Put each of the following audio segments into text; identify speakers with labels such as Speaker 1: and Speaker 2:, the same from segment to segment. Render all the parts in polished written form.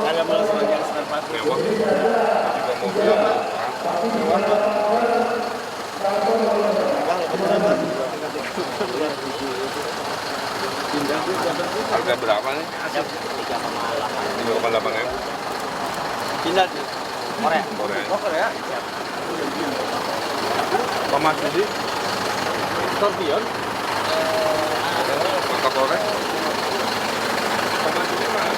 Speaker 1: Ada sebagian setempat mewah, juga mobil harga berapa nih? 3,8 ya? Pindah sih. Korea. Oh, Korea? Tomat sih? Scorpion? Mantap Korea? Tomat ini mah?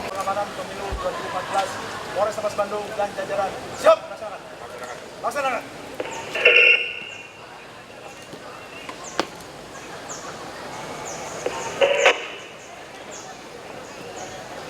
Speaker 2: Pengamanan Pemilu 2014 Polrestabes Bandung dan jajaran siap melaksanakan. Laksanakan.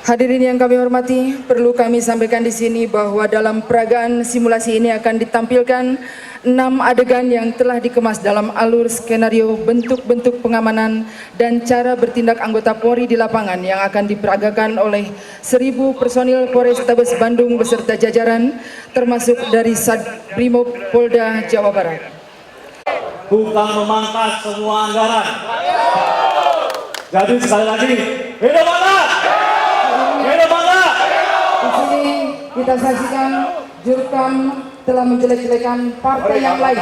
Speaker 3: Hadirin yang kami hormati, perlu kami sampaikan di sini bahwa dalam peragaan simulasi ini akan ditampilkan 6 adegan yang telah dikemas dalam alur skenario bentuk-bentuk pengamanan dan cara bertindak anggota Polri di lapangan yang akan diperagakan oleh 1000 personil Polrestabes Bandung beserta jajaran termasuk dari Satbrimob Polda Jawa Barat.
Speaker 4: Bukan memangkas semua anggaran. Jadi sekali lagi, hidup mana? Hidup mana?
Speaker 3: Di sini kita saksikan Jurkam telah menjelek-jelekan partai yang lain.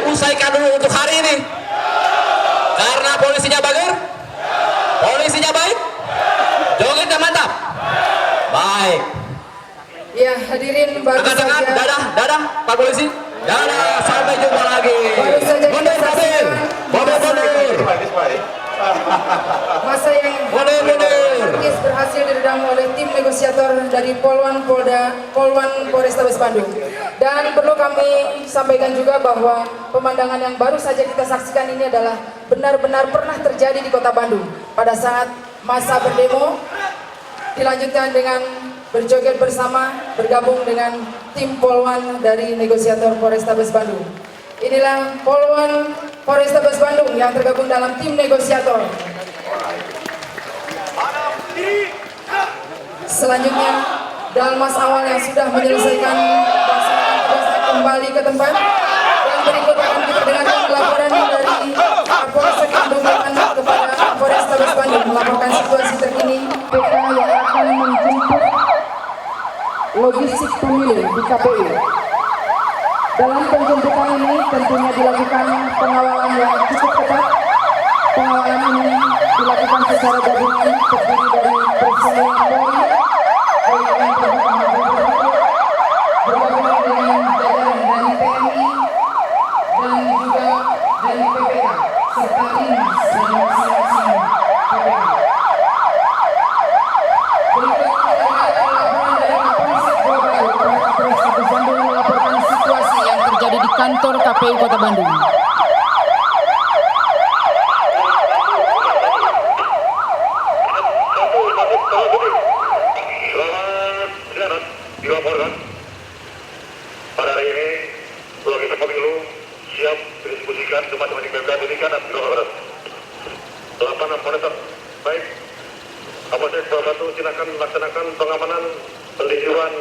Speaker 5: Usaikan dulu untuk hari ini karena polisinya bager, polisinya baik, jogetnya mantap, baik.
Speaker 3: Ya, hadirin, baru
Speaker 5: Angkat tangan,
Speaker 3: saja
Speaker 5: dadah Pak Polisi, dadah, sampai jumpa lagi.
Speaker 3: baru saja kita
Speaker 5: Mundur,
Speaker 3: saksikan masa yang
Speaker 5: mundur.
Speaker 3: berhasil diredam oleh tim negosiator dari Polwan Polrestabes Bandung. Dan perlu kami sampaikan juga bahwa pemandangan yang baru saja kita saksikan ini adalah benar-benar pernah terjadi di Kota Bandung pada saat masa berdemo, dilanjutkan dengan berjoget bersama bergabung dengan tim Polwan dari negosiator Polrestabes Bandung. Inilah Polwan Polrestabes Bandung yang tergabung dalam tim negosiator. Selanjutnya Dalmas awal yang sudah menyelesaikan tugasnya kembali ke tempat. Yang berikut akan kita dengarkan laporan dari Kapolsek Bandung kepada Polrestabes Bandung melaporkan situasi terkini PK yang akan menjemput logistik pemilu di KPU. Dalam penjemputan ini tentunya dilakukan pengawalan yang cukup ketat. Pengawalan ini dilakukan secara gabungan terdiri dari personel Polri, bergabung dengan jajaran dari TNI dan juga dari PPK serta Dinas dari masing-masing PPK. Berikut laporan dari Kapolsek Jawa Barat kepada Polrestabes Bandung melaporkan situasi yang terjadi di kantor KPU Kota Bandung.
Speaker 6: Dilaporkan pada hari ini logistik pemilu siap didistribusikan ke masing-masing PPK dirikan dan Jawa Barat. 8 monitor baik. Kapolsek Jawa Batu silakan melaksanakan pengamanan pendisiuan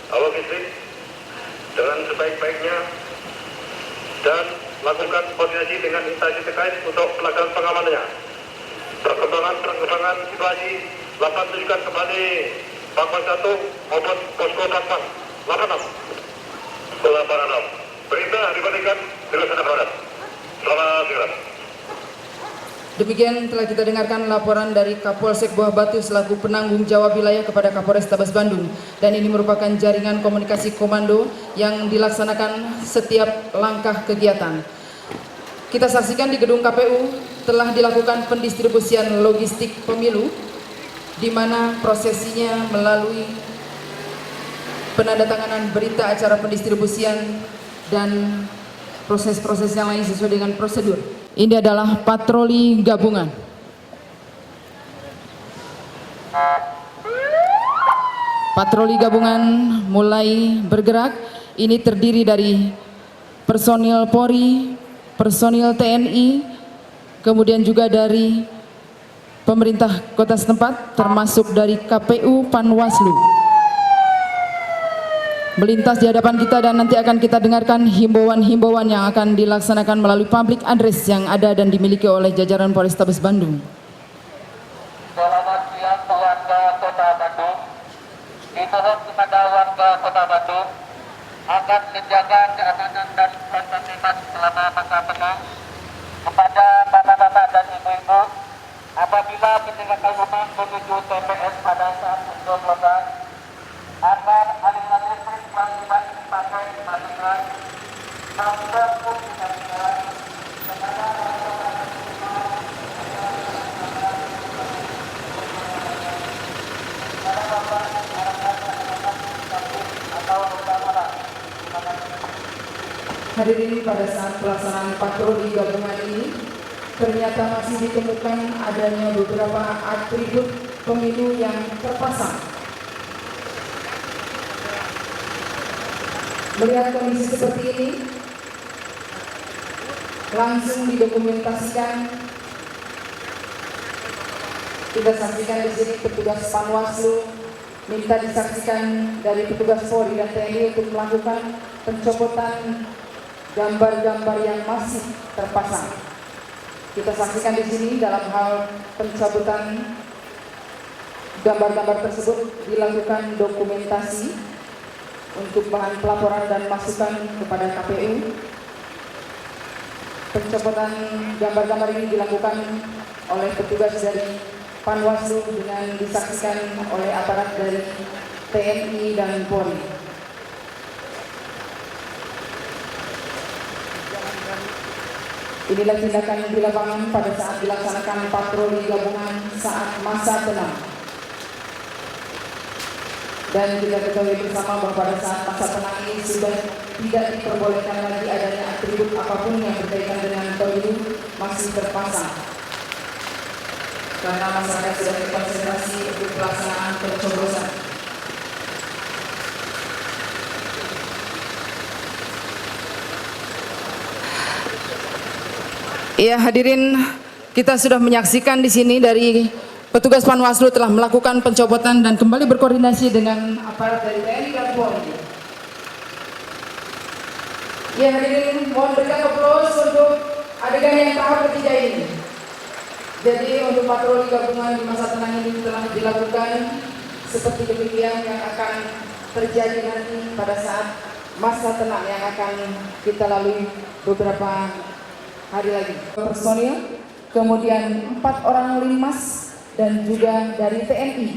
Speaker 6: logistik dengan sebaik-baiknya dan lakukan koordinasi dengan instansi terkait untuk pelaksanaan pengamanannya. situasi, lapan tunjukkan kembali Pangkos 1 maupun Posko 46. 86. Perintah diberikan dilaksanakan Barat. Selamat siang.
Speaker 3: Demikian telah kita dengarkan laporan dari Kapolsek Buah Batu selaku penanggung jawab wilayah kepada Kapolrestabes Bandung, dan ini merupakan jaringan komunikasi komando yang dilaksanakan setiap langkah kegiatan. Kita saksikan di gedung KPU telah dilakukan pendistribusian logistik pemilu, di mana prosesinya melalui penandatanganan berita acara pendistribusian dan proses-proses yang lain sesuai dengan prosedur. Ini adalah patroli gabungan. Patroli gabungan mulai bergerak. Ini terdiri dari personil Polri, personil TNI, kemudian juga dari pemerintah kota setempat, termasuk dari KPU Panwaslu. Melintas di hadapan kita, dan nanti akan kita dengarkan himbauan-himbauan yang akan dilaksanakan melalui public address yang ada dan dimiliki oleh jajaran Polrestabes Bandung.
Speaker 7: Selamat siang warga Kota Bandung. Dimohon kepada warga Kota Bandung akan menjaga keamanan dan kondusivitas selama masa tenang. Kepada bapak-bapak dan ibu-ibu, apabila meninggalkan rumah menuju TPS pada saat pencoblosan, agar aliran listrik yang dipakai dimatikan, masker pun dimatikan,
Speaker 3: Hadirin, pada saat pelaksanaan patroli gabungan ini ternyata masih ditemukan adanya beberapa atribut pemilu yang terpasang. Melihat kondisi seperti ini, langsung didokumentasikan. Kita saksikan di sini petugas Panwaslu minta disaksikan dari petugas Polri dan TNI untuk melakukan pencopotan gambar-gambar yang masih terpasang. Kita saksikan di sini dalam hal pencabutan gambar-gambar tersebut dilakukan dokumentasi untuk bahan pelaporan dan masukan kepada KPU. Pencopotan gambar-gambar ini dilakukan oleh petugas dari Panwaslu dengan disaksikan oleh aparat dari TNI dan Polri. Inilah tindakan di lapangan pada saat dilaksanakan patroli gabungan saat masa tenang. Dan kita ketahui bersama bahwa pada saat masa tenang ini sudah tidak diperbolehkan lagi adanya atribut apapun yang berkaitan dengan pemilu masih terpasang. Karena masyarakat sudah berkonsentrasi untuk pelaksanaan pencoblosan. Ya, hadirin, kita sudah menyaksikan di sini dari petugas Panwaslu telah melakukan pencopotan dan kembali berkoordinasi dengan aparat dari TNI dan Polri. Ya, hadirin, mohon berikan aplaus untuk adegan yang tahap ketiga ini. Jadi untuk patroli gabungan di masa tenang ini telah dilakukan seperti demikian yang akan terjadi nanti pada saat masa tenang yang akan kita lalui beberapa hari lagi. Personil, kemudian 4 orang linmas dan juga dari TNI.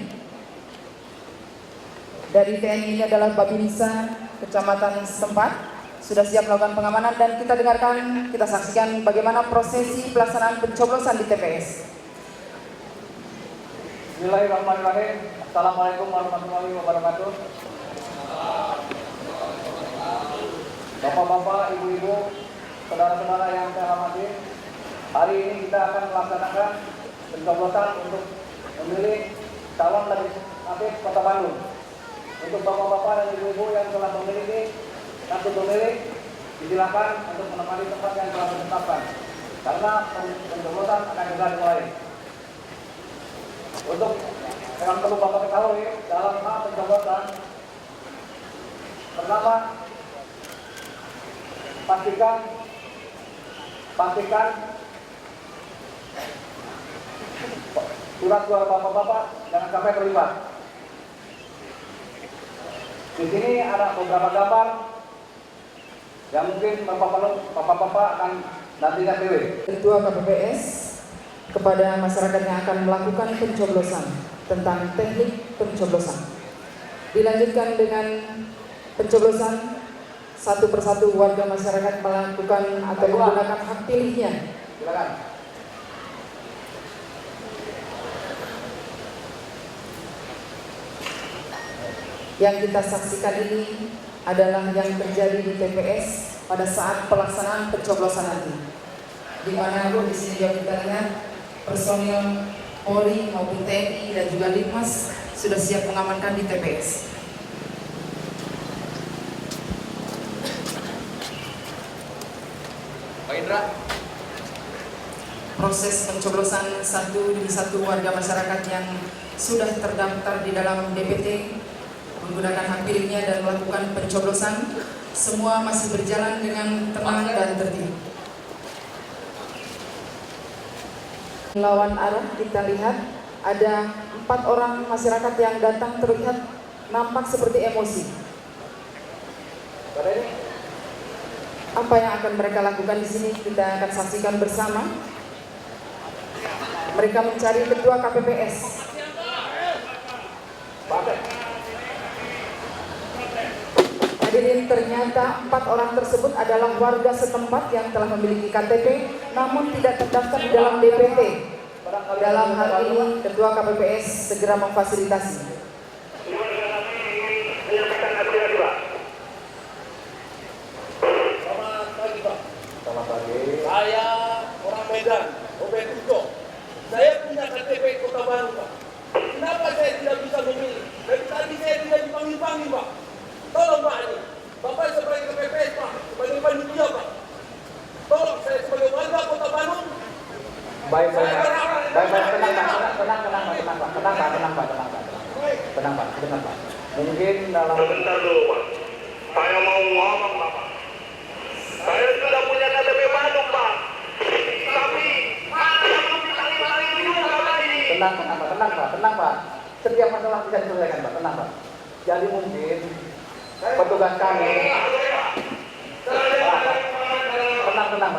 Speaker 3: Dari TNI ini adalah Babinsa Kecamatan setempat sudah siap melakukan pengamanan, dan kita dengarkan, kita saksikan bagaimana prosesi pelaksanaan pencoblosan di TPS.
Speaker 2: Bismillahirrahmanirrahim. Assalamualaikum warahmatullahi wabarakatuh. Bapak-bapak, ibu-ibu, saudara-saudara yang saya hormati, hari ini kita akan melaksanakan pencoblosan untuk memilih calon legislatif Kota Bandung. Untuk bapak-bapak dan ibu-ibu yang telah memiliki kartu pemilih, disilakan untuk menempati tempat yang telah ditetapkan, karena pencoblosan akan segera dimulai. Untuk yang perlu bapak ketahui dalam hal pencoblosan, pertama, pastikan surat suara bapak-bapak jangan sampai terlibat. Di sini ada beberapa gambar yang mungkin bapak-bapak akan nantinya pilih.
Speaker 3: Ketua KPPS kepada masyarakat yang akan melakukan pencoblosan tentang teknik pencoblosan. Dilanjutkan dengan pencoblosan, satu persatu warga masyarakat melakukan atau menggunakan hak pilihnya.
Speaker 2: Silakan.
Speaker 3: Yang kita saksikan ini adalah yang terjadi di TPS pada saat pelaksanaan pencoblosan nanti. Di mana di sini juga kita lihat personil Polri maupun TNI dan juga Linmas sudah siap mengamankan di TPS.
Speaker 5: Pak Indra.
Speaker 3: Proses pencoblosan satu demi satu warga masyarakat yang sudah terdaftar di dalam DPT menggunakan hak pilihnya dan melakukan pencoblosan, semua masih berjalan dengan tenang dan tertib. Lawan arah kita lihat ada 4 orang masyarakat yang datang terlihat nampak seperti emosi. Apa yang akan mereka lakukan di sini kita akan saksikan bersama. Mereka mencari ketua KPPS. Hadirin, ternyata 4 orang tersebut adalah warga setempat yang telah memiliki KTP namun tidak terdaftar di dalam DPT. Dalam hal ini ketua KPPS segera memfasilitasi.
Speaker 2: Selamat pagi.
Speaker 1: Saya orang Medan, Obed Uto. Saya punya KTP Kota Baru, Pak. Kenapa saya tidak bisa memilih? Dari tadi saya tidak dipanggil-panggil, Pak. Tolong Pak ini. Bapak sebagai KPPS, Pak. Sebagai panitia, Pak. Tolong saya sebagai warga Kota Bandung.
Speaker 2: Baik, tenang Pak. Mungkin dalam
Speaker 6: Sebentar dulu, Pak. Saya mau ngomong, Pak. Saya sudah punya KTP Bandung, Pak. Tapi mana yang belum dipanggil juga, Pak ini.
Speaker 2: tenang Pak. Setiap masalah bisa diselesaikan, Pak. Tenang, Pak. Jadi mungkin petugas kami tenang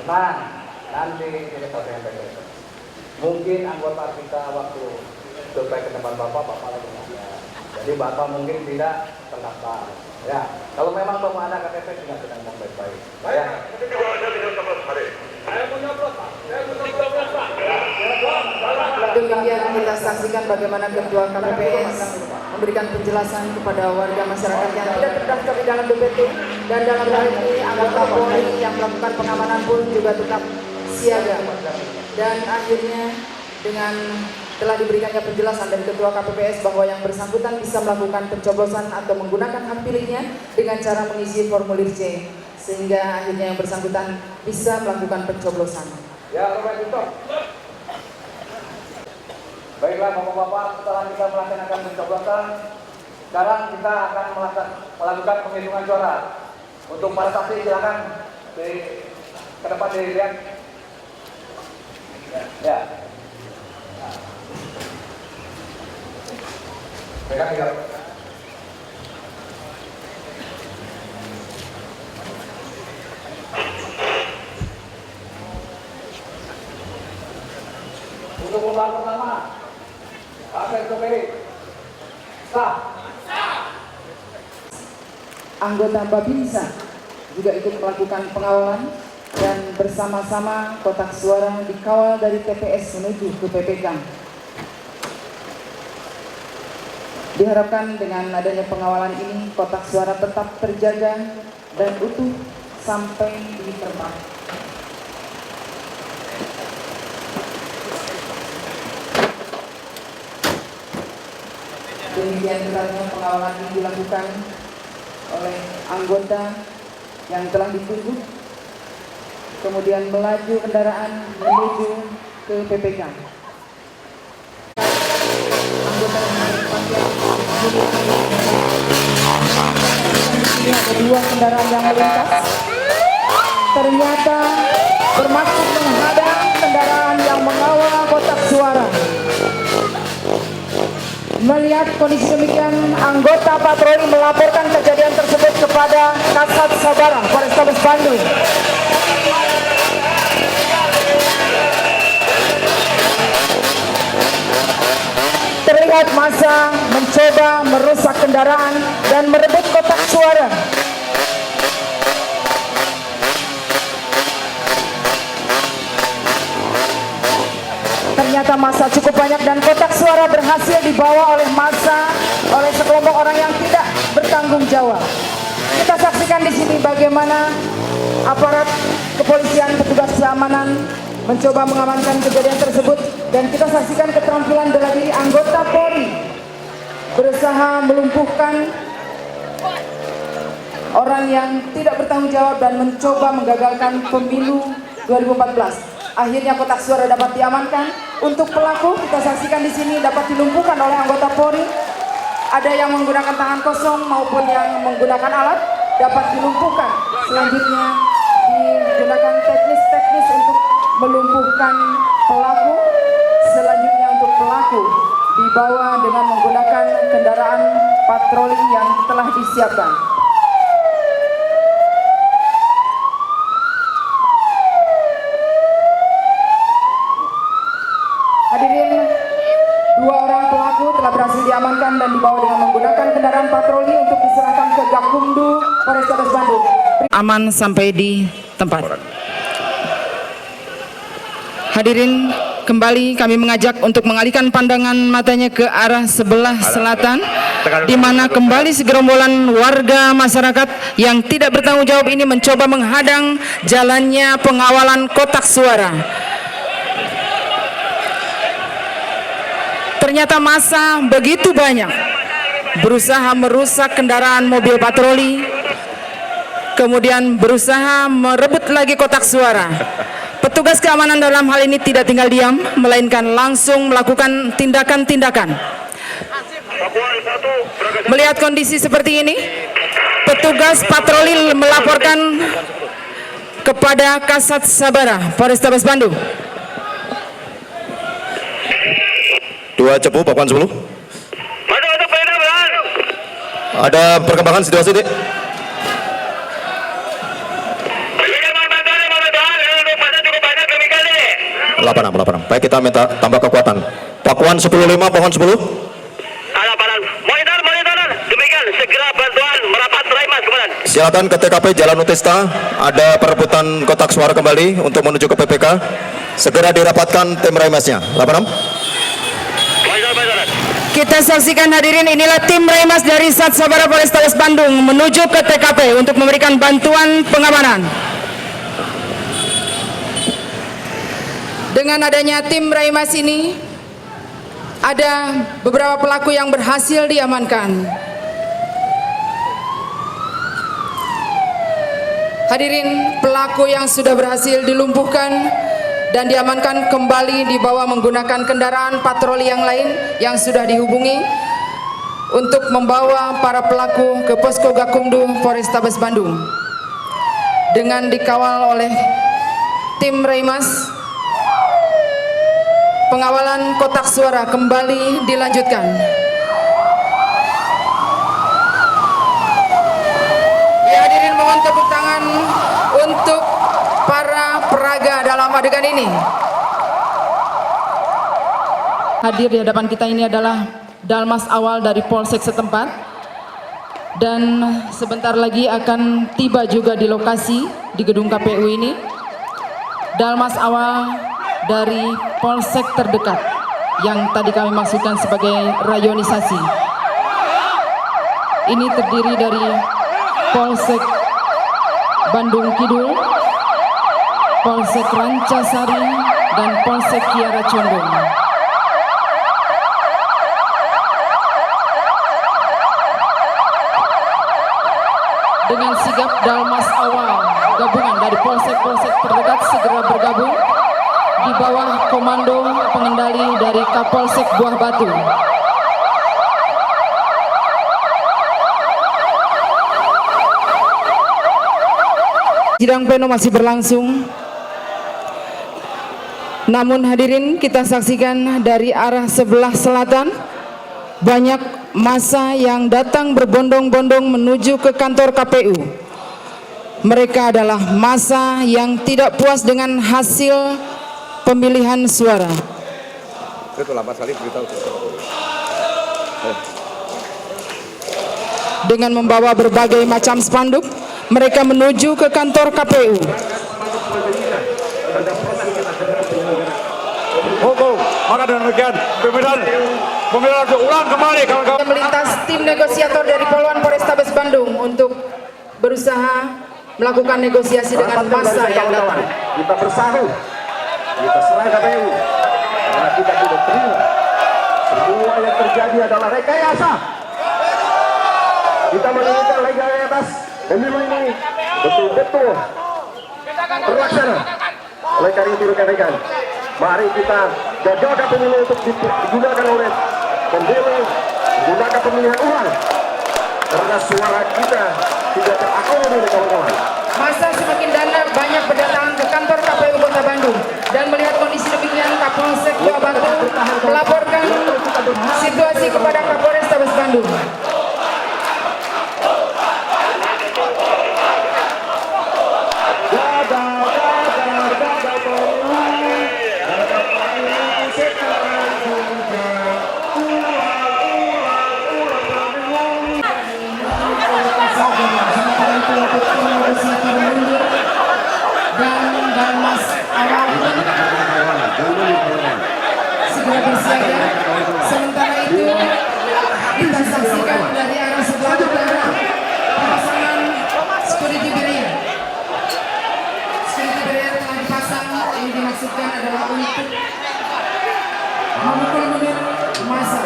Speaker 2: Pak. Nanti kita selesaikan baik-baik. Mungkin anggota kita waktu sampai ke tempat Bapak lagi nanya. Jadi Bapak mungkin tidak terdaftar. Ya, kalau memang Bapak ada KTP juga sedang ngomong baik-baik. Ya.
Speaker 6: Tapi kalau ada tidak sama sekali.
Speaker 1: Saya mau nyoblos, Pak. Saya mau 13, Pak.
Speaker 3: Demikian kita saksikan bagaimana ketua KPPS memberikan penjelasan kepada warga masyarakat yang tidak terdaftar di dalam DPT, dan dalam hal ini anggota Polri yang melakukan pengamanan pun juga tetap siaga. Dan akhirnya dengan telah diberikannya penjelasan dari ketua KPPS bahwa yang bersangkutan bisa melakukan pencoblosan atau menggunakan hak pilihnya dengan cara mengisi formulir C, sehingga akhirnya yang bersangkutan bisa melakukan pencoblosan.
Speaker 2: Ya, Bapak Itu. Baiklah Bapak-bapak, setelah kita melaksanakan pencoblosan, sekarang kita akan melakukan penghitungan suara. Untuk para saksi silakan ke depan dilihat. Ya. Pegang tinggal. Untuk pembahasan pertama, Pak Sopiri, sah.
Speaker 3: Anggota Babinsa juga ikut melakukan pengawalan dan bersama-sama kotak suara dikawal dari TPS menuju ke PPK. Diharapkan dengan adanya pengawalan ini kotak suara tetap terjaga dan utuh sampai di tempat. Demikian ketatnya pengawalan ini dilakukan oleh anggota yang telah ditunjuk, kemudian melaju kendaraan menuju ke PPK. Anggota yang ada 2 kendaraan yang melintas. ternyata bermaksud menghadang kendaraan yang mengawal kotak suara. Melihat kondisi demikian, anggota patroli melaporkan kejadian tersebut kepada Kasat Sabara Polrestabes Bandung. Terlihat massa mencoba merusak kendaraan dan merebut kotak suara. Ternyata massa cukup banyak dan kotak suara berhasil dibawa oleh massa oleh sekelompok orang yang tidak bertanggung jawab. Kita saksikan di sini bagaimana aparat kepolisian, petugas keamanan mencoba mengamankan kejadian tersebut, dan kita saksikan keterampilan bela diri anggota Polri berusaha melumpuhkan orang yang tidak bertanggung jawab dan mencoba menggagalkan pemilu 2014. Akhirnya kotak suara dapat diamankan. Untuk pelaku kita saksikan di sini dapat dilumpuhkan oleh anggota Polri. Ada yang menggunakan tangan kosong maupun yang menggunakan alat dapat dilumpuhkan. Selanjutnya digunakan teknis-teknis untuk melumpuhkan pelaku. Selanjutnya untuk pelaku dibawa dengan menggunakan kendaraan patroli yang telah disiapkan. Hadirin, 2 orang pelaku telah berhasil diamankan dan dibawa dengan menggunakan kendaraan patroli untuk diserahkan ke Gakumdu Polrestabes Bandung. Aman sampai di tempat. Hadirin, kembali kami mengajak untuk mengalihkan pandangan matanya ke arah sebelah selatan, di mana kembali segerombolan warga masyarakat yang tidak bertanggung jawab ini mencoba menghadang jalannya pengawalan kotak suara. Ternyata massa begitu banyak berusaha merusak kendaraan mobil patroli, kemudian berusaha merebut lagi kotak suara. Petugas keamanan dalam hal ini tidak tinggal diam, melainkan langsung melakukan tindakan-tindakan. Melihat kondisi seperti ini, petugas patroli melaporkan kepada Kasat Sabara Polrestabes Bandung.
Speaker 6: 2 cepu, Pakuan 10. Ada perkembangan situasi, Dek? Lapangan. Baik, kita minta tambah kekuatan. Pakuan 10-5, Pohon 10. Monitor. Demikian, segera bantuan merapat Raimas, Komandan. Silakan ke TKP Jalan Utista. Ada perebutan kotak suara kembali untuk menuju ke PPK. Segera dirapatkan tim Raimasnya. Lapangan.
Speaker 3: Kita saksikan hadirin, inilah tim Raimas dari Sat Sabara Polrestabes Bandung menuju ke TKP untuk memberikan bantuan pengamanan. Dengan adanya tim Raimas ini, ada beberapa pelaku yang berhasil diamankan. Hadirin, pelaku yang sudah berhasil dilumpuhkan dan diamankan kembali dibawa menggunakan kendaraan patroli yang lain yang sudah dihubungi untuk membawa para pelaku ke posko Gakumdu Polrestabes Bandung. Dengan dikawal oleh tim Raimas, pengawalan kotak suara kembali dilanjutkan. Ya, hadirin, mohon tepuk tangan untuk para peraga dalam adegan ini. Hadir di hadapan kita ini adalah Dalmas awal dari Polsek setempat, dan sebentar lagi akan tiba juga di lokasi di gedung KPU ini. Dalmas awal dari Polsek terdekat yang tadi kami maksudkan sebagai rayonisasi. Ini terdiri dari Polsek Bandung Kidul, Polsek Rancasari, dan Polsek Kiara Condong. Dengan sigap Dalmas awal gabungan dari polsek-polsek terdekat segera bergabung di bawah komando pengendali dari Kapolsek Buah Batu. Sidang pleno masih berlangsung. Namun hadirin, kita saksikan dari arah sebelah selatan banyak massa yang datang berbondong-bondong menuju ke kantor KPU. Mereka adalah massa yang tidak puas dengan hasil pemilihan suara. Dengan membawa berbagai macam spanduk, mereka menuju ke kantor KPU.
Speaker 4: Maka dengan demikian pemilihan ulang kembali kawan-kawan.
Speaker 3: Melintas tim negosiator dari Poluan Polrestabes Bandung untuk berusaha melakukan negosiasi dengan massa yang datang.
Speaker 8: Kita bersahu, kita serang KPU, karena kita tidak terima semua yang terjadi adalah rekayasa. Kita menginginkan legalitas pemilu ini betul-betul terlaksana. Oleh karena itu rekan-rekan, mari kita gagalkan pemilu untuk digunakan oleh pemilu, menggunakan pemilihan ulang, karena suara kita tidak terakomodir kawan-kawan.
Speaker 3: Masa semakin banyak berdatangan ke kantor KPU Kota Bandung, dan melihat kondisi demikian, Kapolsek Buah Batu melaporkan situasi kepada Kapolres Tabes Bandung. Segera bersiaga. Sementara itu kita saksikan dari arah sebelah utara pasangan security barrier. Security barrier telah dipasang. Ini dimaksudkan adalah untuk memukul mundur massa.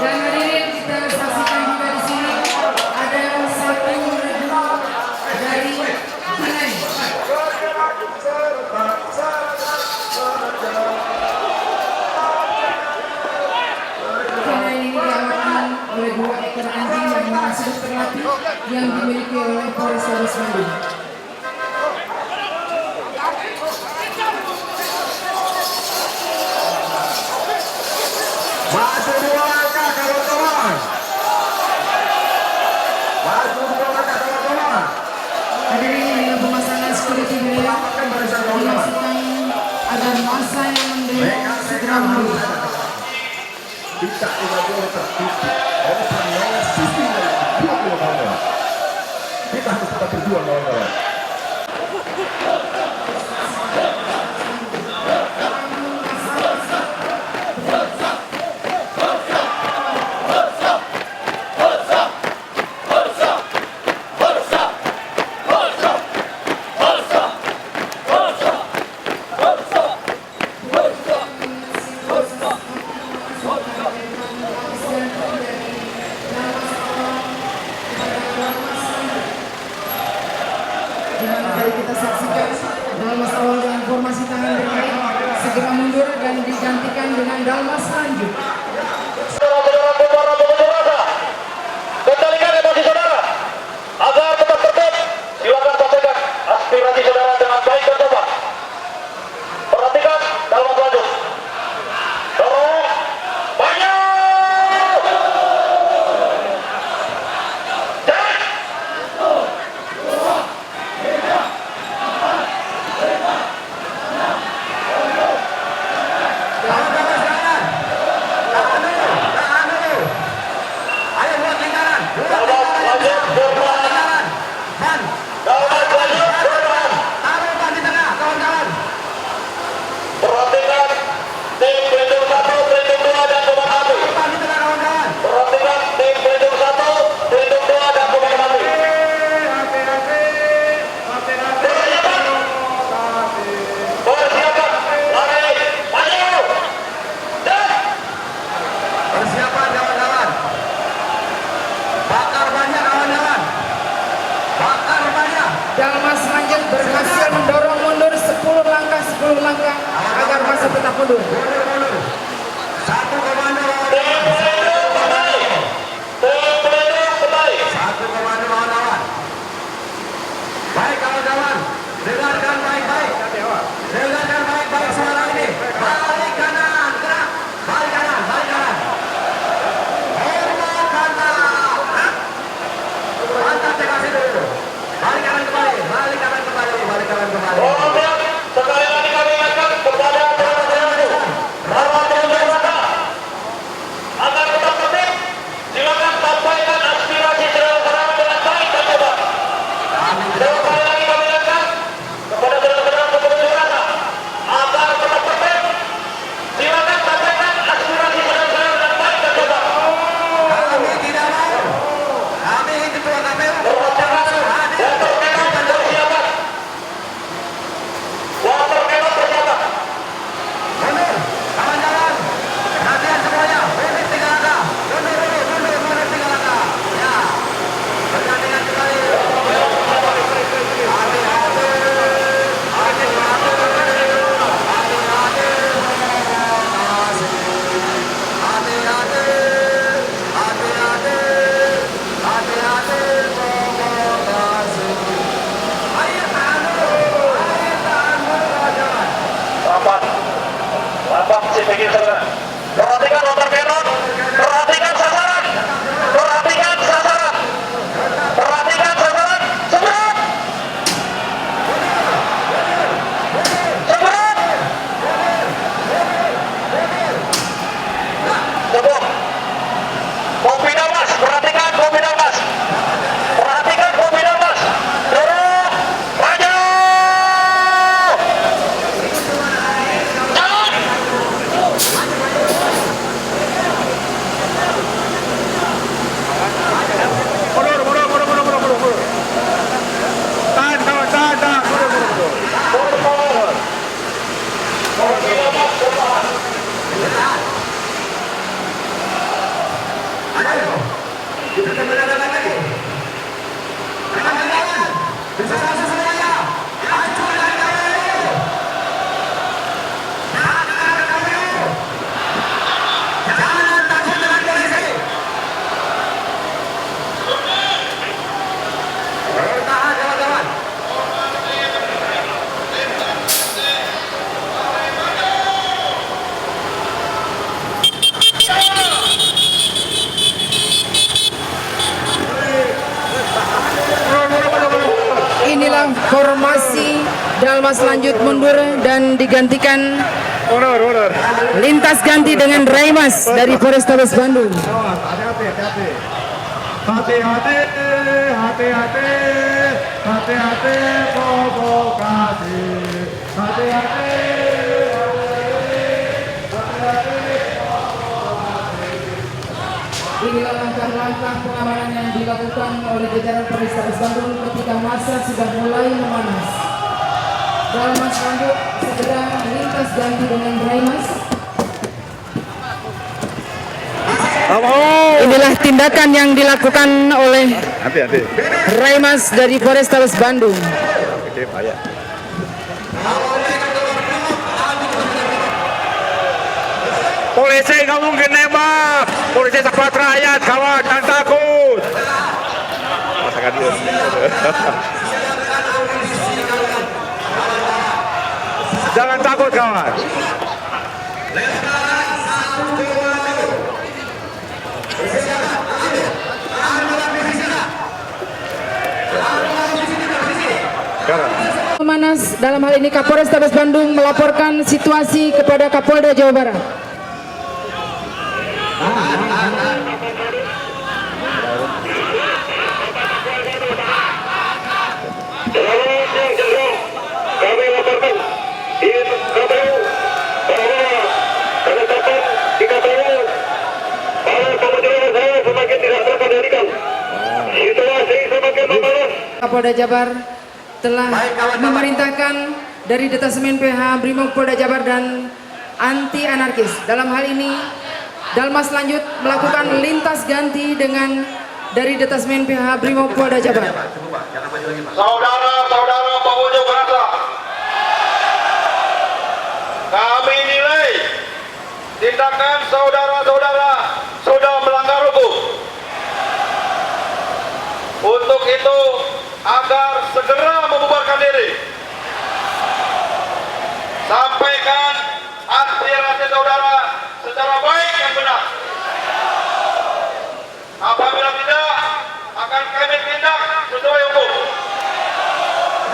Speaker 3: Dan hadirin, kita saksikan juga di sini ada satu regu dari Pinai. Pinai ini diawaki oleh 2 ekor anjing yang sudah terlatih yang dimiliki oleh Polrestabes Bandung.
Speaker 8: Maju 2 langkah kawan-kawan. Maju 2 langkah kawan-kawan.
Speaker 3: Hadirin, dengan pemasangan security barrier dimaksudkan agar massa yang mendemo segera mundur.
Speaker 8: Kita tidak boleh tertipu oleh penilaian sistem yang dibuat oleh kawan-kawan. Kita harus tetap berjuang kawan-kawan.
Speaker 3: Kita saksikan Dalmas awal dengan formasi tangan berkait segera mundur dan digantikan dengan Dalmas lanjut.
Speaker 6: Kendalikan emosi saudara agar tetap tertib. Silakan sampaikan aspirasi saudara dengan baik dan sopan. Perhatikan dalam lanjut. Dorong banyak. Perhatikan tim pelindung 1, pelindung 2 dan komandan api. Perhatikan tim pelindung 1, pelindung 2 dan komandan api. Persiapan, lari, maju.
Speaker 8: Persiapan kawan-kawan. Bakar banyak kawan-kawan. Bakar banyak.
Speaker 3: Dalmas lanjut berhasil mendorong mundur 10 langkah agar massa tetap mundur.
Speaker 8: Satu komando.
Speaker 6: Tim pelindung kembali.
Speaker 3: Inilah formasi Dalmas lanjut mundur dan digantikan lintas ganti dengan Raimas dari Polrestabes Bandung.
Speaker 8: Hati-hati provokasi. Hati-hati.
Speaker 3: Inilah langkah-langkah pengamanan yang dilakukan oleh jajaran Polrestabes Bandung ketika masa sudah mulai memanas. Dalmas lanjut segera lintas ganti dengan Raimas. Inilah tindakan yang dilakukan oleh Raimas dari Polrestabes Bandung.
Speaker 4: Polisi nggak mungkin nembak. Polisi sahabat rakyat, kawan, jangan takut. Masakan dia. Jangan takut, kawan.
Speaker 3: Memanas, dalam hal ini Kapolrestabes Bandung melaporkan situasi kepada Kapolda Jawa Barat.
Speaker 6: Kami laporkan di KPU bahwa penetapan di KPU para pemuda saya semakin tidak terkendalikan. Situasi semakin memanas.
Speaker 3: Kapolda Jabar telah memerintahkan dari Detasemen PH Brimob Polda Jabar dan anti anarkis. Dalam hal ini Dalmas lanjut melakukan lintas ganti dengan dari Detasemen PH Brimob Polda Jabar.
Speaker 6: Saudara-saudara pengunjuk rasa, kami nilai tindakan saudara-saudara sudah melanggar hukum. Untuk itu, agar segera membubarkan diri, sampaikan aspirasi saudara secara baik dan benar. Apabila tidak, akan kami tindak sesuai hukum.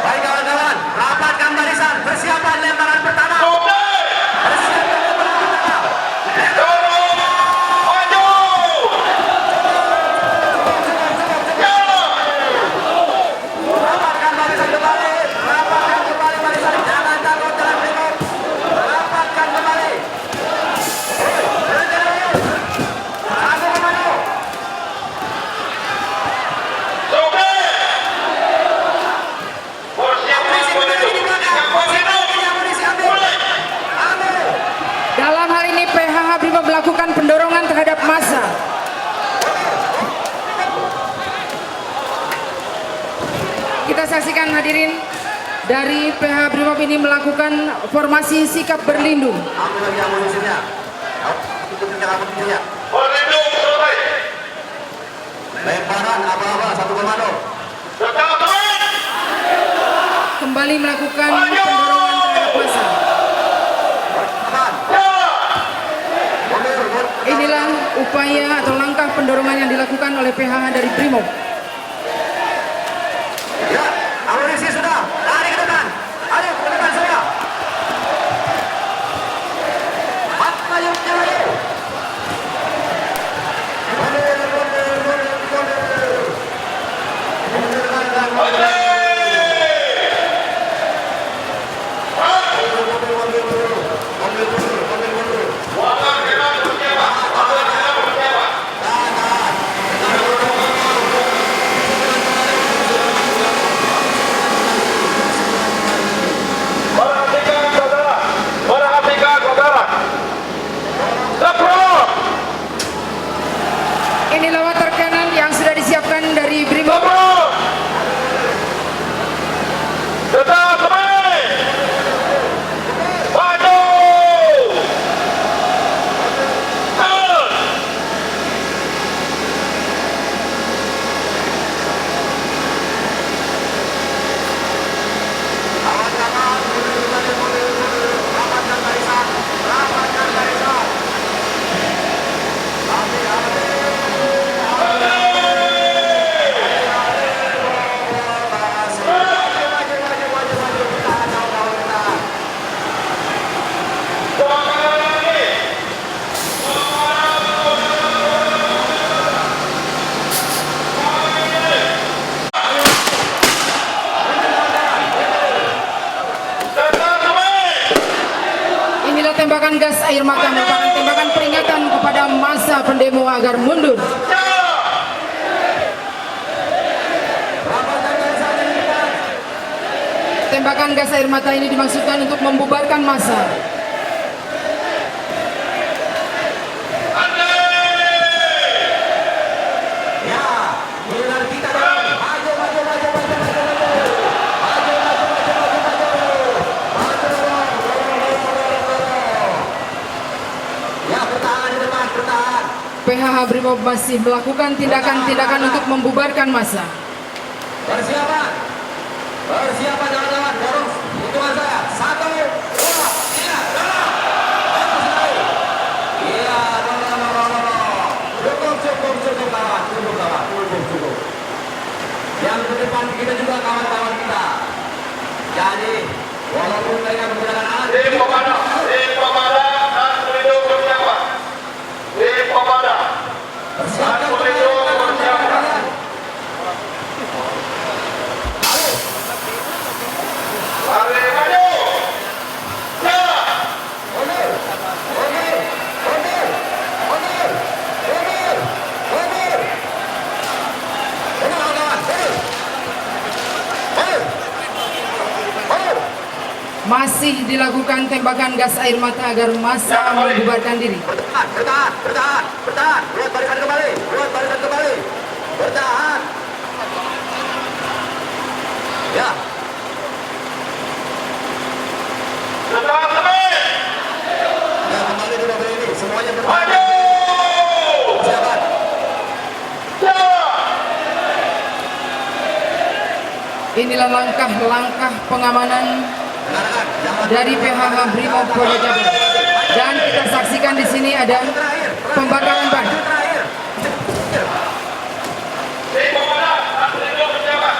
Speaker 5: Baik kawan-kawan, rapatkan barisan, persiapan lemparan pertama. Persiapan lemparan pertama.
Speaker 6: Dorong, maju.
Speaker 5: Rapatkan barisan kembali, rapatkan kembali barisan. Jangan takut dalam brimob. Rapatkan kembali. Satu komando.
Speaker 3: Dalam hal ini PHH Brimob melakukan pendorongan terhadap massa. Kita saksikan hadirin, dari PH Brimob ini melakukan formasi sikap berlindung.
Speaker 5: Ambil lagi amunisinya. Ikutin amunisinya.
Speaker 6: Berlindung selesai.
Speaker 5: Lemparan aba-aba, satu komando.
Speaker 6: Tetap terus.
Speaker 3: Kembali melakukan pendorongan terhadap massa. Inilah upaya atau langkah pendorongan yang dilakukan oleh PHH dari Brimob.
Speaker 5: Ya, amunisi sudah. Lari ke depan. Ayo ke depan semua. Maju, maju.
Speaker 3: tembakan gas air mata merupakan tembakan peringatan kepada massa pendemo agar mundur. Tembakan gas air mata ini dimaksudkan untuk membubarkan massa. PHH Brimob masih melakukan tindakan-tindakan untuk membubarkan massa.
Speaker 5: Persiapan, kawan-kawan, dorong hitungan saya. 1, 2, 3, dorong. Bagus sekali. Iya, dorong. Cukup kawan, cukup. Yang ke depan kita juga kawan-kawan kita. Jadi, walaupun mereka menggunakan alat,
Speaker 6: Tim pemadam dan pelindung bersiapan. Tim pemadam dan pelindung bersiapan. Lari maju. Ya.
Speaker 3: Masih dilakukan tembakan gas air mata agar massa membubarkan diri.
Speaker 5: Bertahan. Buat barisan kembali. Bertahan. Ya.
Speaker 6: Tetap tepi.
Speaker 5: Ya, kembali di mobil ini. Semuanya bertahan.
Speaker 6: Maju.
Speaker 5: Silakan.
Speaker 6: Ya.
Speaker 3: Inilah langkah-langkah pengamanan dari PHH Brimob Polda Jabar. Dan kita saksikan di sini ada pembakaran ban.
Speaker 6: Tim pemadam dan pelindung bersiapan.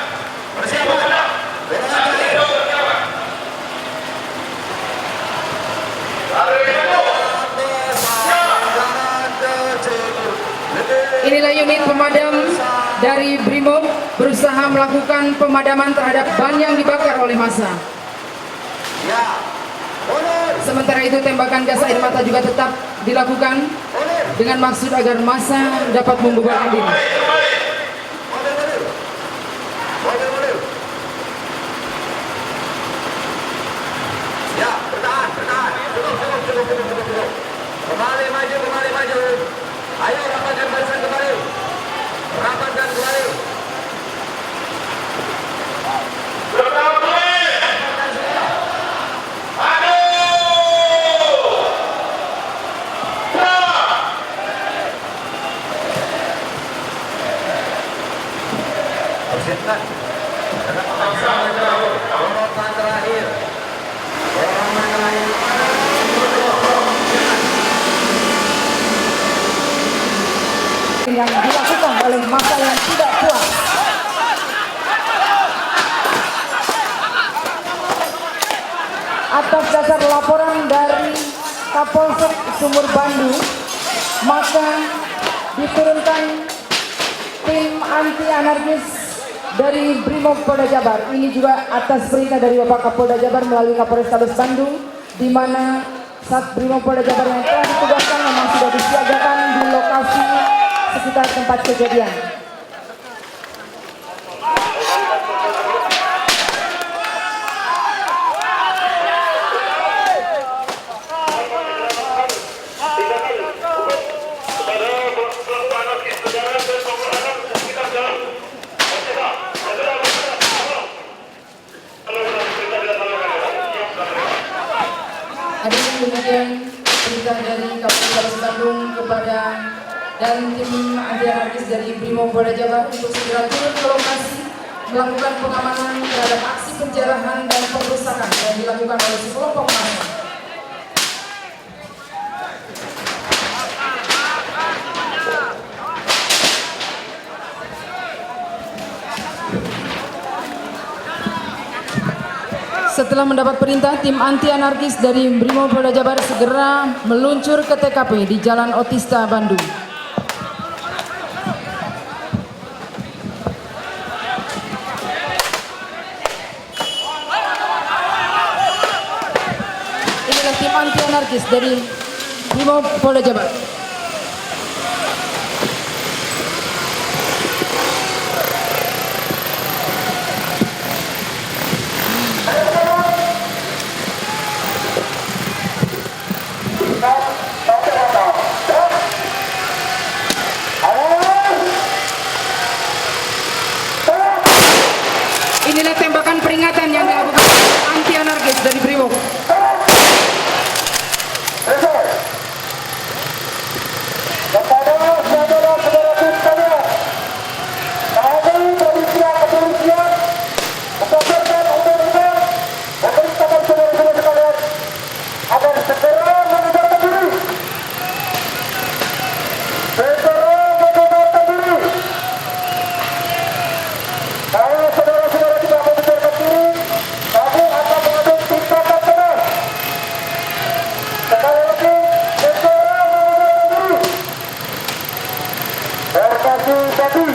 Speaker 6: Lari maju.
Speaker 3: Inilah unit pemadam dari Brimob berusaha melakukan pemadaman terhadap ban yang dibakar oleh massa. Sementara itu tembakan gas air mata juga tetap dilakukan dengan maksud agar massa dapat membubarkan diri.
Speaker 5: Ya, bertahan. Cukup. Kembali maju. Ayo rapatkan barisan kembali.
Speaker 6: Tetap tepi. Maju. Ya.
Speaker 5: Persiapkan. Dorotan terakhir.
Speaker 3: Yang dilakukan oleh massa yang tidak puas. Atas dasar laporan dari Kapolsek Sumur Bandung, maka diturunkan tim anti anarkis dari Brimob Polda Jabar. Ini juga atas perintah dari Bapak Kapolda Jabar melalui Kapolrestabes Bandung, di mana Sat Brimob Polda Jabar yang telah ditugaskan memang sudah disiagakan di lokasi sekitar tempat kejadian. Adapun kemudian perintah dari Kapolres Bandung kepada dan tim anti anarkis dari Brimob Polda Jabar untuk segera turun ke lokasi melakukan pengamanan terhadap aksi penjarahan dan perusakan yang dilakukan oleh sekelompok massa. Setelah mendapat perintah, tim anti anarkis dari Brimob Polda Jabar segera meluncur ke TKP di Jalan Otista, Bandung. Inilah tim anti anarkis Anarkis dari Brimob Polda Jabar. Inilah tembakan peringatan yang dilakukan anti anarkis dari Brimob.
Speaker 8: Kepada saudara-saudara sekalian, kami dari pihak kepolisian mengajarkan undang-undang memerintahkan saudara-saudara sekalian agar segera membubarkan diri. Segera membubarkan diri. Kalau saudara-saudara tidak membubarkan diri, kami akan mengambil tindakan tegas. Sekali lagi, segera membubarkan diri. Terkasih tadi,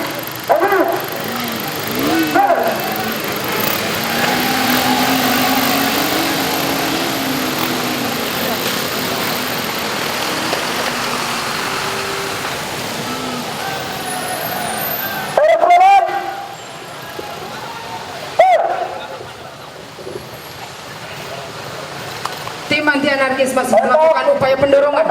Speaker 8: maju.
Speaker 3: Tim anti anarkis masih melakukan upaya pendorongan.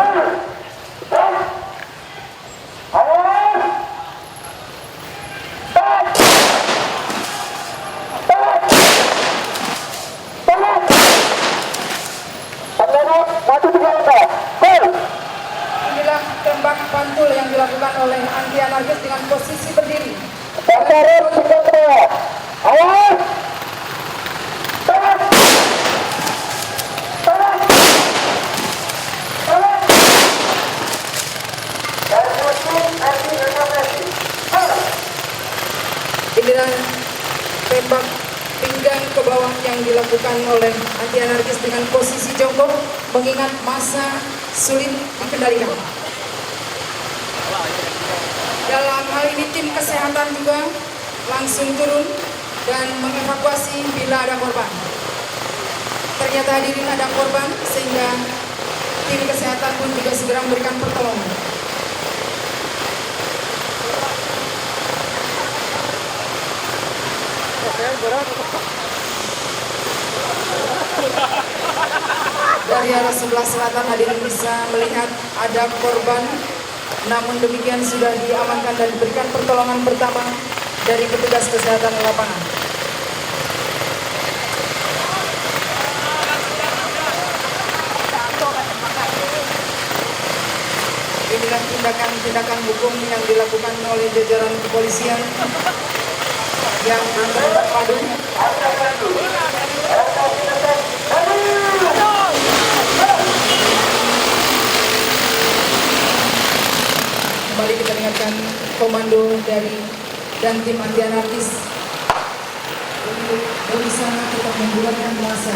Speaker 3: Inilah tembak pantul yang dilakukan oleh anti anarkis dengan posisi berdiri. Inilah tembak pinggang ke bawah yang dilakukan oleh anti anarkis dengan posisi jongkok, mengingat masa sulit dikendalikan. Dalam hal ini tim kesehatan juga langsung turun dan mengevakuasi bila ada korban. Ternyata hadirin ada korban, sehingga tim kesehatan pun juga segera memberikan pertolongan. Dari arah sebelah selatan hadirin bisa melihat ada korban, namun demikian sudah diamankan dan diberikan pertolongan pertama dari petugas kesehatan lapangan. Inilah tindakan-tindakan hukum yang dilakukan oleh jajaran kepolisian yang terpadu. Kembali kita dengarkan komando dari dan tim anti anarkis untuk berusaha tetap membulatkan massa.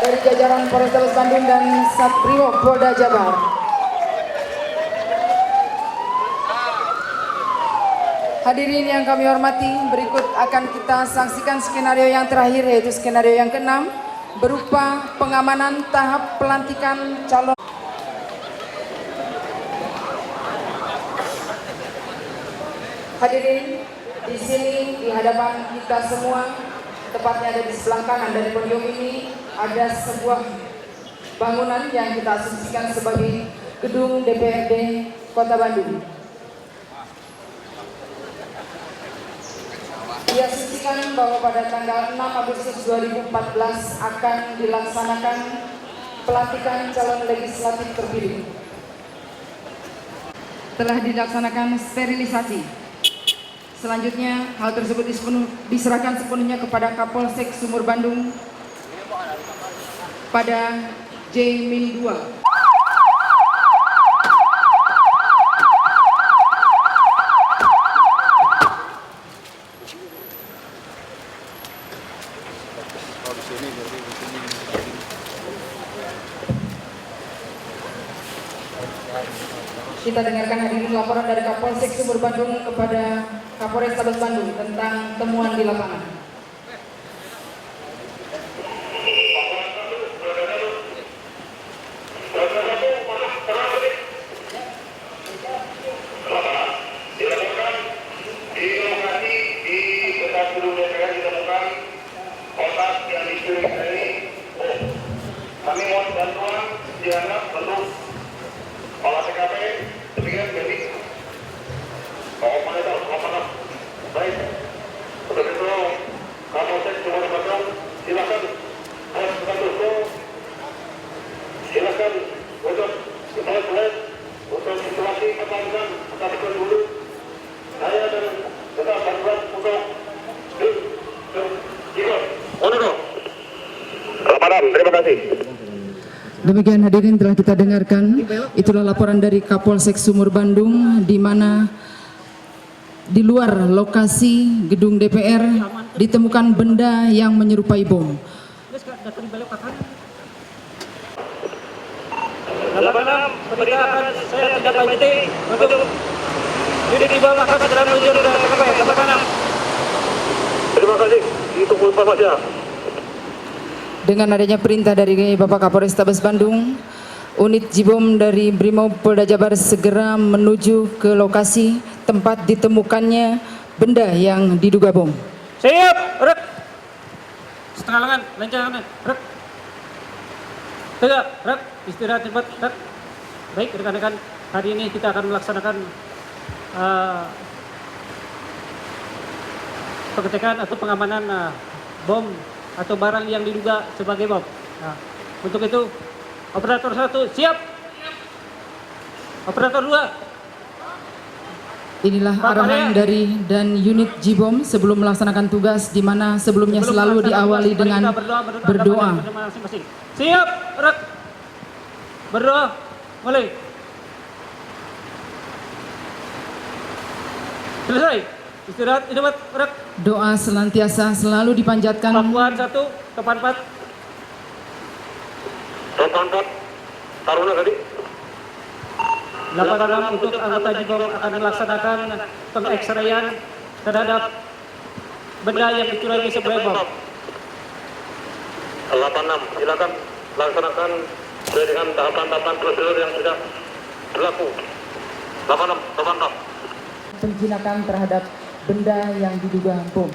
Speaker 3: Dari jajaran Polrestabes Bandung dan Satbrimob Polda Jabar. Hadirin yang kami hormati, berikut akan kita saksikan skenario yang terakhir, yaitu skenario yang ke-6 berupa pengamanan tahap pelantikan calon. Hadirin, di sini di hadapan kita semua, tepatnya ada di sebelah kanan dari podium ini, ada sebuah bangunan yang kita asumsikan sebagai gedung DPRD Kota Bandung. diasumsikan bahwa pada tanggal 6 Agustus 2014 akan dilaksanakan pelantikan calon legislatif terpilih. Telah dilaksanakan sterilisasi. Selanjutnya, hal tersebut diserahkan sepenuhnya kepada Kapolsek Sumur Bandung pada J-2. Kita dengarkan hadirin laporan dari Kapolsek Sumur Bandung kepada Kapolrestabes Bandung tentang temuan di lapangan.
Speaker 6: Dilakukan di lokasi di dekat gedung DPR ditemukan kotak yang dicuri ini. Kami mohon bantuan dianggap bentuk olah TKP demikian jadi komandan baik untuk itu Kapolsek Sumur Bandung silakan silakan untuk untuk situasi kepanikan kita tekan dulu saya dan kita bantuan untuk selamat malam, terima kasih.
Speaker 3: Demikian hadirin telah kita dengarkan, itulah laporan dari Kapolsek Sumur Bandung di mana di luar lokasi gedung DPR ditemukan benda yang menyerupai bom.
Speaker 7: 86 perintahkan saya tidak lanjuti untuk unit di bawah maka dalam menuju ke TKP. 86.
Speaker 6: Terima kasih, itu informasinya.
Speaker 3: Dengan adanya perintah dari Bapak Kapolrestabes Bandung, unit Jibom dari Brimob Polda Jabar segera menuju ke lokasi tempat ditemukannya benda yang diduga bom.
Speaker 7: Siap, rek. Setengah lengan, lancarkan, rek. Tegak, rek. Istirahat cepat, rek. Baik, rekan-rekan, hari ini kita akan melaksanakan pengecekan atau pengamanan bom atau barang yang diduga sebagai bom. Nah, untuk itu, operator 1 siap. Operator 2.
Speaker 3: Inilah arahan dari dan unit Jibom sebelum melaksanakan tugas, di mana sebelumnya selalu diawali dengan berdoa.
Speaker 7: Siap, rek. Berdoa, mulai. Selesai. Istirahat, istirahat, rek.
Speaker 3: Doa senantiasa selalu dipanjatkan.
Speaker 7: Pakuan 1, topan 4.
Speaker 6: Topan 4, Taruna tadi.
Speaker 7: 86 untuk anggota Jibom akan melaksanakan pengekstrayan terhadap benda yang dicurigai sebagai bom.
Speaker 6: 86, silakan laksanakan sesuai dengan tahapan-tahapan prosedur yang sudah berlaku. 86, topan 6.
Speaker 3: Penjinakan terhadap benda yang diduga bom.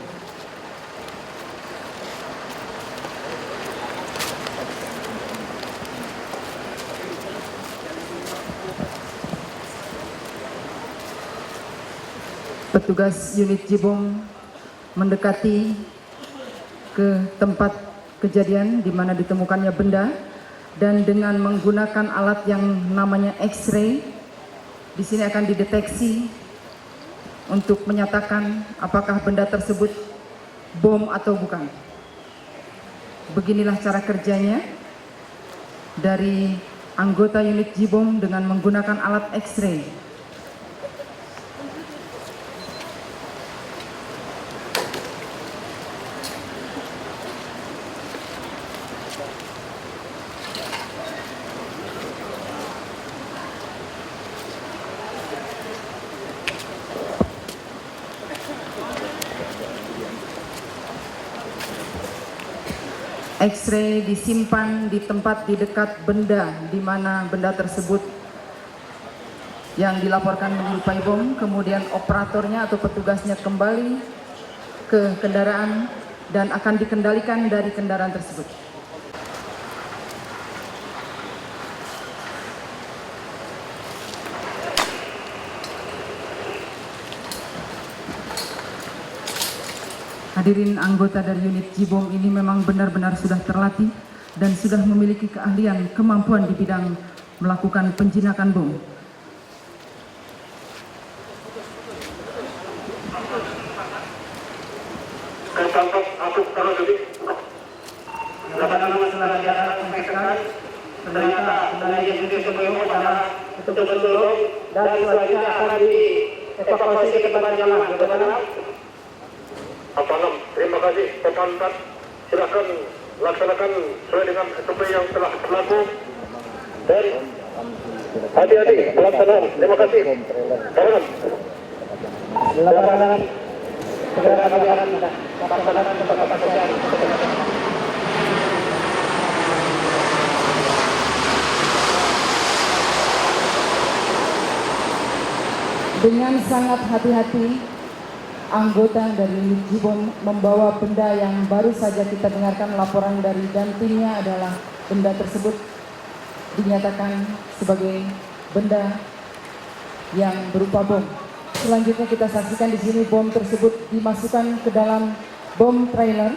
Speaker 3: Petugas unit Jibom mendekati ke tempat kejadian di mana ditemukannya benda dan dengan menggunakan alat yang namanya X-ray, di sini akan dideteksi untuk menyatakan apakah benda tersebut bom atau bukan. Beginilah cara kerjanya dari anggota unit Jibom dengan menggunakan alat X-ray. X-ray disimpan di tempat di dekat benda di mana benda tersebut yang dilaporkan menyerupai bom, kemudian operatornya atau petugasnya kembali ke kendaraan dan akan dikendalikan dari kendaraan tersebut. Hadirin, anggota dari unit Jibom ini memang benar-benar sudah terlatih dan sudah memiliki keahlian, kemampuan di bidang melakukan penjinakan bom.
Speaker 5: Ternyata sebenarnya yang disebut adalah betul-betul dan selanjutnya akan dievakuasi ke tempat yang aman. Bagaimana?
Speaker 6: Terima kasih Komandan. Silakan laksanakan sesuai dengan SOP yang telah berlaku. Dan hati-hati pelaksanaan. Terima kasih. Kawan.
Speaker 5: Laporan segera kami akan laksanakan tempat sosial.
Speaker 3: Dengan sangat hati-hati, anggota dari unit Jibom membawa benda yang baru saja kita dengarkan laporan dari dantimnya adalah benda tersebut dinyatakan sebagai benda yang berupa bom. Selanjutnya kita saksikan di sini bom tersebut dimasukkan ke dalam bom trailer,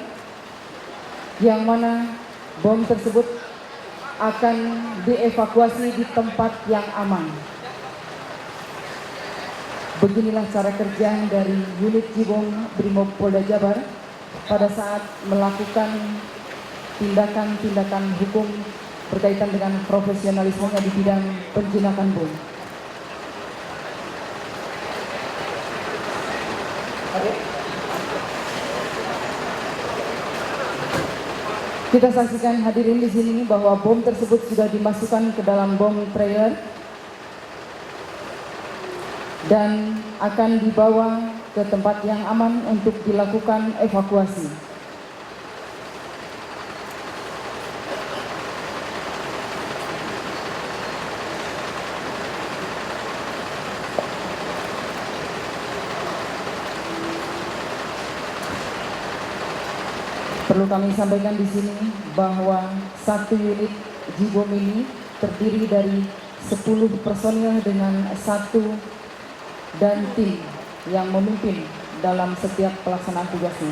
Speaker 3: yang mana bom tersebut akan dievakuasi di tempat yang aman. Beginilah cara kerja dari unit Jibom Brimob Polda Jabar pada saat melakukan tindakan-tindakan hukum berkaitan dengan profesionalismenya di bidang penjinakan bom. Kita saksikan hadirin di sini bahwa bom tersebut sudah dimasukkan ke dalam bom trailer dan akan dibawa ke tempat yang aman untuk dilakukan evakuasi. Perlu kami sampaikan di sini bahwa satu unit Jibom ini terdiri dari 10 personil dengan satu dan tim yang memimpin dalam setiap pelaksanaan tugasnya.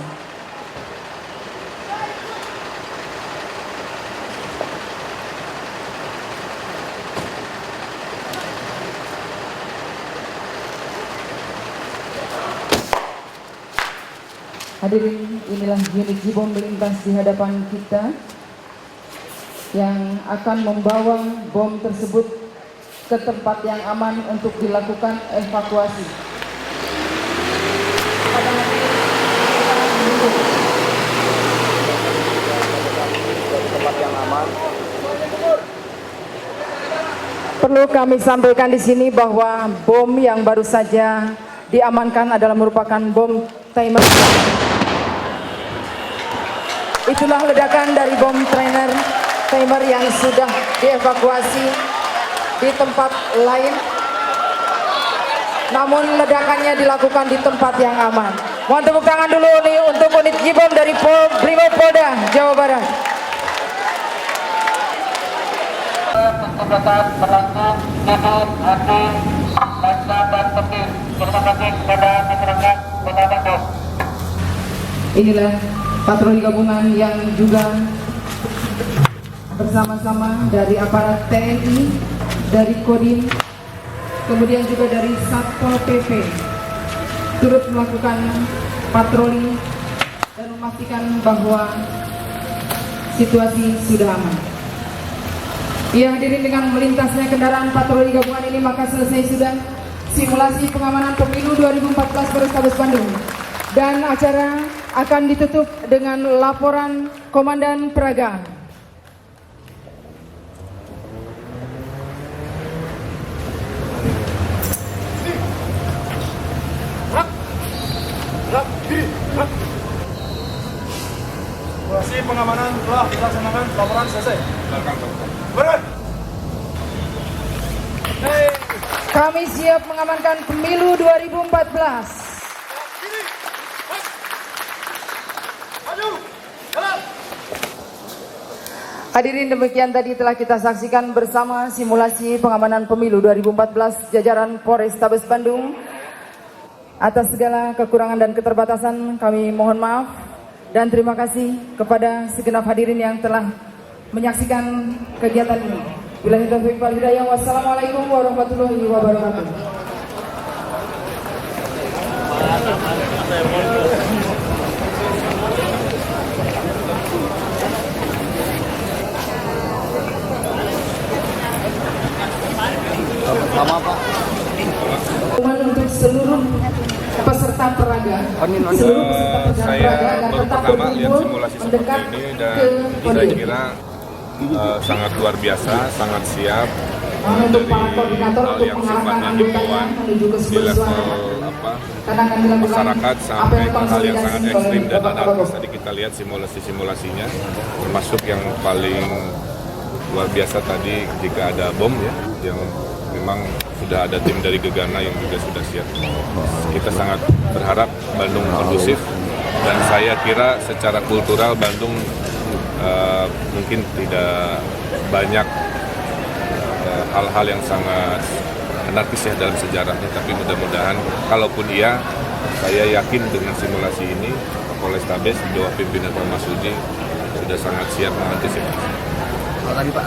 Speaker 3: Hadirin, inilah unit Jibom melintas di hadapan kita yang akan membawa bom tersebut ke tempat yang aman untuk dilakukan evakuasi. Perlu kami sampaikan di sini bahwa bom yang baru saja diamankan adalah merupakan bom timer. Itulah ledakan dari bom timer yang sudah dievakuasi di tempat lain, namun ledakannya dilakukan di tempat yang aman. Mohon tepuk tangan dulu nih untuk unit Jibom dari Brimob Polda Jawa Barat.
Speaker 5: Pentugasan berlangsung Jibom, hati, bangsa dan penting. Terima kasih kepada masyarakat Kota Bandung.
Speaker 3: Inilah patroli gabungan yang juga bersama-sama dari aparat TNI, dari Kodim, kemudian juga dari Satpol PP turut melakukan patroli dan memastikan bahwa situasi sudah aman. Ya, hadirin, dengan melintasnya kendaraan patroli gabungan ini maka selesai sudah simulasi pengamanan pemilu 2014 Polrestabes Bandung, dan acara akan ditutup dengan laporan Komandan Peragaan.
Speaker 2: Simulasi pengamanan telah dilaksanakan, laporan selesai. Berat.
Speaker 3: Kami siap mengamankan pemilu 2014. Hadirin, demikian tadi telah kita saksikan bersama simulasi pengamanan pemilu 2014 jajaran Polrestabes Bandung. Atas segala kekurangan dan keterbatasan kami mohon maaf dan terima kasih kepada segenap hadirin yang telah menyaksikan kegiatan ini. Billahi taufiq wal hidayah. Wassalamualaikum warahmatullahi wabarakatuh.
Speaker 2: Sama Pak.
Speaker 3: Untuk seluruh peserta peraga, seluruh peserta
Speaker 4: Saya
Speaker 3: peraga agar
Speaker 4: baru
Speaker 3: tetap
Speaker 4: pertama lihat
Speaker 3: berkumpul
Speaker 4: simulasi seperti
Speaker 3: mendekat
Speaker 4: ini
Speaker 3: ke
Speaker 4: dan saya
Speaker 3: podium.
Speaker 4: kira sangat luar biasa, sangat siap
Speaker 3: Untuk
Speaker 4: dari
Speaker 3: para koordinator
Speaker 4: hal
Speaker 3: untuk
Speaker 4: yang
Speaker 3: mengarahkan
Speaker 4: sifatnya
Speaker 3: anggotanya
Speaker 4: himbauan
Speaker 3: menuju ke
Speaker 4: di
Speaker 3: sumber
Speaker 4: level
Speaker 3: suara. Karena akan dilakukan
Speaker 4: masyarakat sampai
Speaker 3: apel
Speaker 4: ke hal yang
Speaker 3: konsolidasi
Speaker 4: sangat
Speaker 3: oleh
Speaker 4: ekstrim dan
Speaker 3: Bapak
Speaker 4: anarkis.
Speaker 3: Kapolres.
Speaker 4: Tadi kita lihat simulasinya, termasuk yang paling luar biasa tadi jika ada bom ya, yang memang sudah ada tim dari Gegana yang juga sudah siap. Kita sangat berharap Bandung kondusif dan saya kira secara kultural Bandung mungkin tidak banyak hal-hal yang sangat anarkis ya dalam sejarahnya, tapi mudah-mudahan kalaupun iya, saya yakin dengan simulasi ini Polrestabes di bawah pimpinan Pak Masudi sudah sangat siap mengantisipasi.
Speaker 2: Kalau tadi Pak,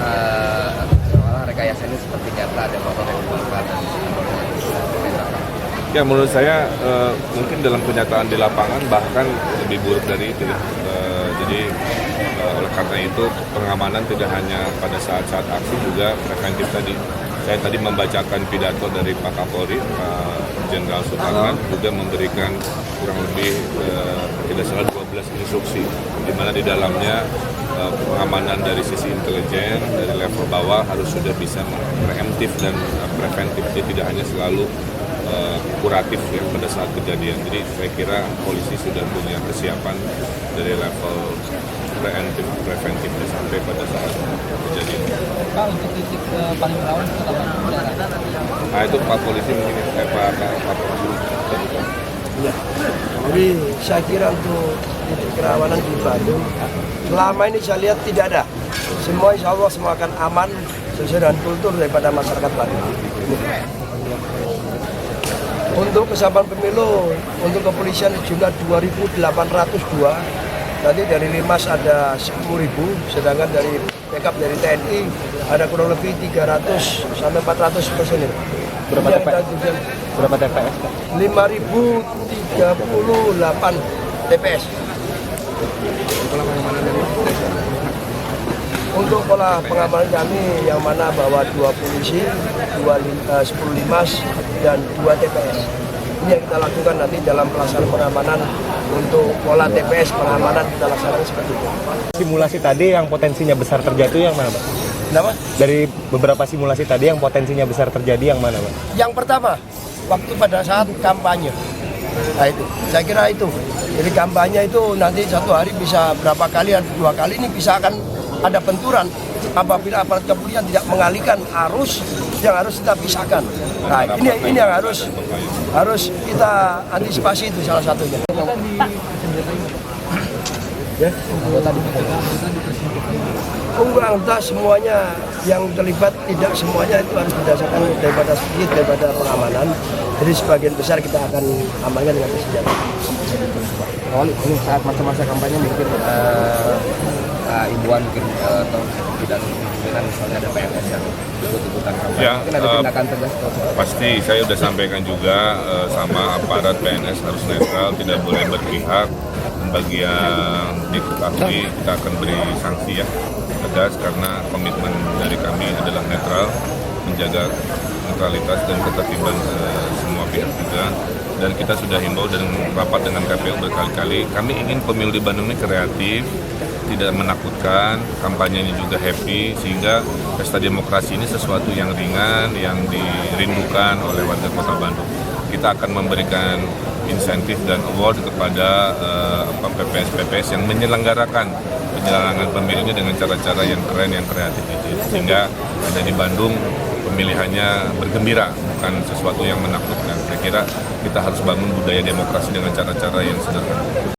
Speaker 2: soal rekayasa ini seperti nyata ada motor yang dibakar.
Speaker 4: Ya menurut saya mungkin dalam kenyataan di lapangan bahkan lebih buruk dari itu. Jadi oleh karena itu pengamanan tidak hanya pada saat-saat aksi, juga preventif tadi. Saya tadi membacakan pidato dari Pak Kapolri, Pak Jenderal Suparman, juga memberikan kurang lebih tidak salah 12 instruksi, di mana di dalamnya pengamanan dari sisi intelijen, dari level bawah harus sudah bisa preemptif dan preventif, jadi tidak hanya selalu kuratif ya pada saat kejadian. Jadi saya kira polisi sudah punya kesiapan dari level preemptif, preventif sampai pada saat kejadian.
Speaker 2: Pak, untuk titik paling rawan itu apa?
Speaker 4: Nah itu Pak Polisi mungkin Pak Polisi.
Speaker 9: Ya. Jadi saya kira untuk titik kerawanan di Bandung selama ini saya lihat tidak ada. Semua insya Allah semua akan aman sesuai dengan kultur daripada masyarakat Bandung. Untuk kesiapan pemilu, untuk kepolisian jumlah 2.802, nanti dari Limas ada 10.000, sedangkan dari backup dari TNI ada kurang lebih 300 sampai 400 personil.
Speaker 2: Berapa TPS? Berapa TPS?
Speaker 9: 5.038 TPS. Untuk pola pengamanan kami yang mana bahwa 2 polisi, 10 Limas, dan 2 TPS. Ini yang kita lakukan nanti dalam pelaksanaan pengamanan. Untuk pola TPS pengamanan kita laksanakan seperti itu.
Speaker 10: Simulasi tadi yang potensinya besar terjadi yang mana Pak?
Speaker 9: Kenapa?
Speaker 10: Dari beberapa simulasi tadi yang potensinya besar terjadi yang mana Pak?
Speaker 9: Yang pertama, waktu pada saat kampanye. Nah itu, saya kira itu. Jadi kampanye itu nanti satu hari bisa berapa kali atau 2 kali ini bisa akan ada benturan apabila aparat kepolisian tidak mengalihkan arus yang harus kita pisahkan. Nah ini yang harus kita antisipasi, itu salah satunya. Anggota semuanya yang terlibat, tidak semuanya itu harus berdasarkan daripada sedikit daripada pengamanan. Jadi sebagian besar kita akan amankan dengan bersenjata.
Speaker 2: Ini saat masa-masa kampanye mungkin imbauan mungkin atau tidak pimpinan misalnya ada PNS yang ikut-ikutan kampanye.
Speaker 4: Ya,
Speaker 2: mungkin ada tindakan tegas.
Speaker 4: Pasti saya sudah sampaikan juga sama aparat PNS harus netral, tidak boleh berpihak. Dan bagi yang diketahui kita akan beri sanksi ya tegas, karena komitmen dari kami adalah netral, menjaga netralitas dan ketertiban semua pihak juga. Dan kita sudah himbau dan rapat dengan KPU berkali-kali, kami ingin pemilu di Bandung ini kreatif, tidak menakutkan, kampanyenya juga happy, sehingga pesta demokrasi ini sesuatu yang ringan, yang dirindukan oleh warga Kota Bandung. Kita akan memberikan insentif dan award kepada PPS-PPS yang menyelenggarakan penyelenggaraan pemilunya dengan cara-cara yang keren, yang kreatif itu. Sehingga ada di Bandung pemilihannya bergembira, bukan sesuatu yang menakutkan. Saya kira kita harus bangun budaya demokrasi dengan cara-cara yang sederhana.